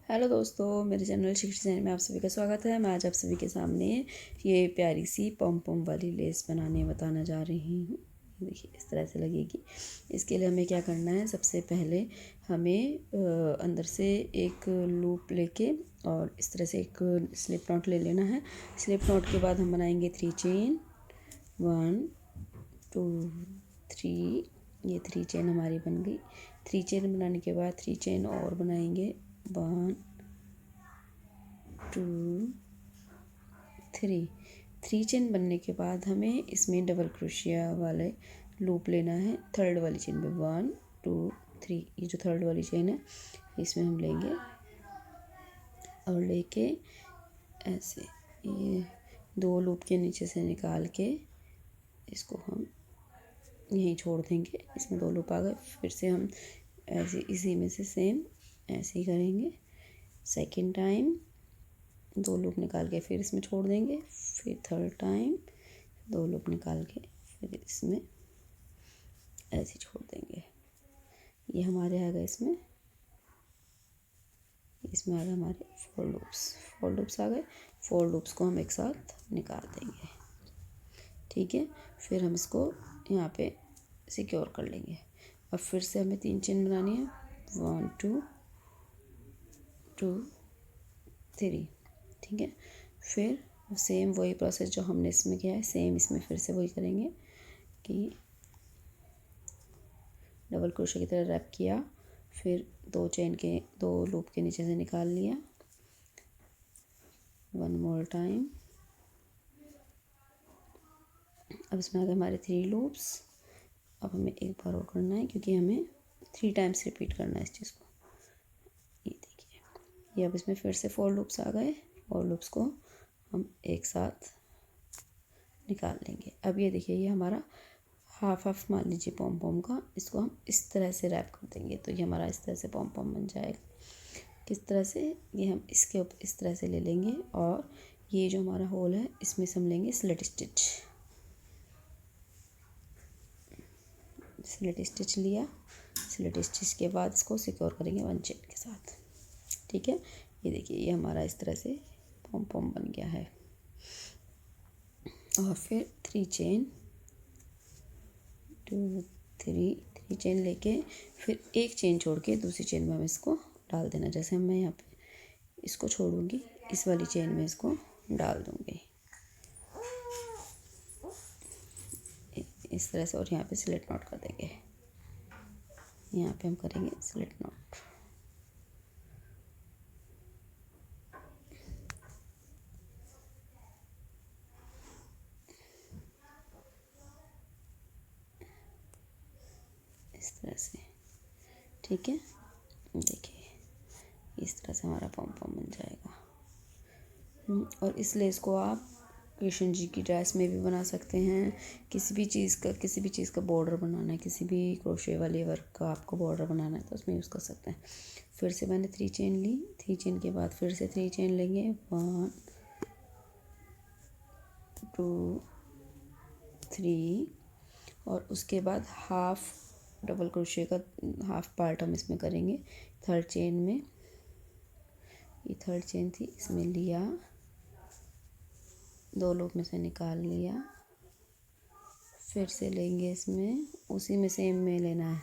Hello दोस्तों, मेरे channel शिख्स design में आप सभी का स्वागत है। मैं आज आप सभी के सामने ये प्यारी सी पॉम्पॉम वाली लेस बताना जा रही हूँ। देखिए इस तरह से लगेगी। इसके लिए हमें क्या करना है, सबसे पहले हमें अंदर से एक लूप लेके और इस तरह से एक स्लिप नॉट ले लेना है। स्लिप नॉट के बाद हम बनाएंगे 3 चेन, 1 2 3। ये 3 चेन हमारी बन गई। 3 चेन बनाने के बाद 3 चेन और बनाएंगे, 1 2 3। 3 चेन बनने के बाद हमें इसमें डबल क्रोशिया वाले लूप लेना है। थर्ड वाली चेन में 1 2 3, ये जो थर्ड वाली चेन है इसमें हम लेंगे और लेके ऐसे ये 2 लूप के नीचे से निकाल के इसको हम यहीं छोड़ देंगे। इसमें 2 लूप आ गए। फिर से हम ऐसे इसी में से सेम ऐसे ही करेंगे। सेकंड टाइम 2 लूप निकाल के फिर इसमें छोड़ देंगे। फिर थर्ड टाइम 2 लूप निकाल के फिर इसमें ऐसे छोड़ देंगे। ये हमारे आ गए इसमें आ गए हमारे 4 लूप्स आ गए। 4 लूप्स को हम एक साथ निकाल देंगे। ठीक है, फिर हम इसको यहाँ पे सिक्योर कर लेंगे। अब फिर से हमें 3 चेन बनानी है, 1 2 2 3। ठीक है, फिर सेम वही प्रोसेस जो हमने इसमें किया है, सेम इसमें फिर से वही करेंगे कि डबल क्रोशे की तरह रैप किया, फिर 2 लूप के नीचे से निकाल लिया, 1 मोर टाइम। अब इसमें आ गए हमारे 3 लूप्स। अब हमें एक बार और करना है क्योंकि हमें 3 टाइम्स रिपीट करना है इस चीज़ को। ये देखिए, ये अब इसमें फिर से 4 लूप्स आ गए। 4 लूप्स को हम एक साथ निकाल लेंगे। अब ये देखिए, ये हमारा हाफ मान लीजिए पॉम का, इसको हम इस तरह से रैप कर देंगे तो ये हमारा इस तरह से पॉम बन जाएगा। किस तरह से, ये हम इसके ऊपर इस तरह से ले लेंगे और ये जो हमारा होल है इसमें से हम लेंगे स्लिट स्टिच लिया। स्लिट स्टिच के बाद इसको सिक्योर करेंगे 1 चेन के साथ। ठीक है, ये देखिए, ये हमारा इस तरह से पॉम बन गया है। और फिर 3 चेन 2 3 चेन लेके फिर एक चेन छोड़ के दूसरी चेन में हम इसको डाल देना। जैसे मैं यहाँ पे इसको छोड़ूंगी, इस वाली चेन में इसको डाल दूंगी इस तरह से, और यहाँ पे स्लिट नॉट कर देंगे। यहाँ पे हम करेंगे स्लिट नॉट। इस तरह से। ठीक है, देखिए इस तरह से हमारा पॉम बन जाएगा। और इस लेस को आप कृष्ण जी की ड्रेस में भी बना सकते हैं। किसी भी चीज़ का बॉर्डर बनाना है, किसी भी क्रोशे वाले वर्क का आपको बॉर्डर बनाना है तो उसमें यूज़ कर सकते हैं। फिर से मैंने 3 चेन ली। 3 चेन के बाद फिर से 3 चेन लेंगे, 1 2 3। और उसके बाद हाफ डबल क्रोशे का हाफ पार्ट हम इसमें करेंगे थर्ड चेन में। ये थर्ड चेन थी, इसमें लिया, 2 लूप में से निकाल लिया, फिर से लेंगे इसमें, उसी में सेम में लेना है,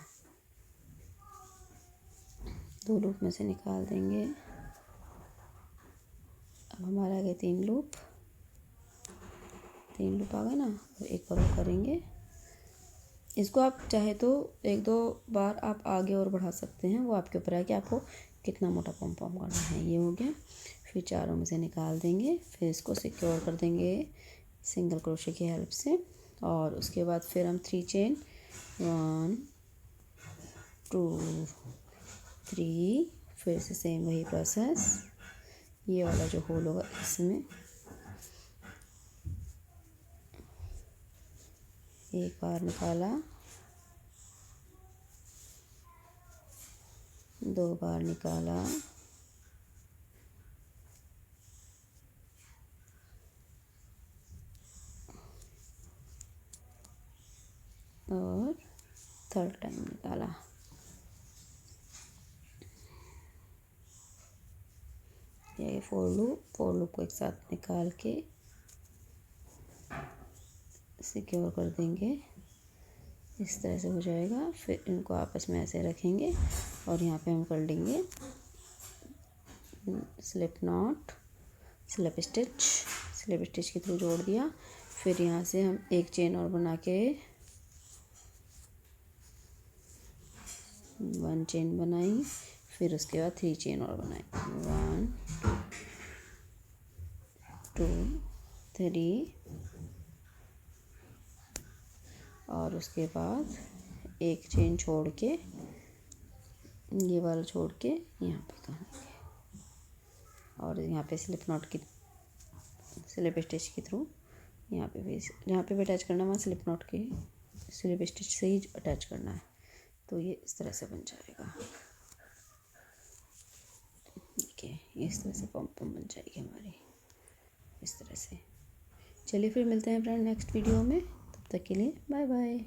2 लूप में से निकाल देंगे। अब हमारा आ गए 3 लूप आ गए ना। और एक बार और करेंगे इसको। आप चाहे तो 1-2 बार आप आगे और बढ़ा सकते हैं, वो आपके ऊपर है कि आपको कितना मोटा पॉम करना है। ये हो गया। फिर चारों में से निकाल देंगे, फिर इसको सिक्योर कर देंगे सिंगल क्रोशे की हेल्प से। और उसके बाद फिर हम 3 चेन 1 2 3, फिर से सेम वही प्रोसेस। ये वाला जो होल होगा इसमें एक बार निकाला, 2 बार निकाला, और थर्ड टाइम निकाला। ये फोर लूप को एक साथ निकाल के सिक्योर कर देंगे। इस तरह से हो जाएगा। फिर इनको आपस में ऐसे रखेंगे और यहाँ पे हम कर लेंगे स्लिप नॉट, स्लिप स्टिच के थ्रू जोड़ दिया। फिर यहाँ से हम एक चेन और बना के 1 चेन बनाई। फिर उसके बाद 3 चेन और बनाई, 1 2 3 और उसके बाद एक चेन छोड़ के, ये वाला छोड़ के यहाँ पे करेंगे और यहाँ पे स्लिप स्टिच के थ्रू यहाँ पे भी, जहाँ पे भी अटैच करना है वहाँ स्लिप स्टिच से ही अटैच करना है। तो ये इस तरह से बन जाएगा। ठीक है, इस तरह से पॉम्पम बन जाएगी हमारी, इस तरह से। चलिए फिर मिलते हैं फ्रेंड नेक्स्ट वीडियो में, तब तक के लिए बाय बाय।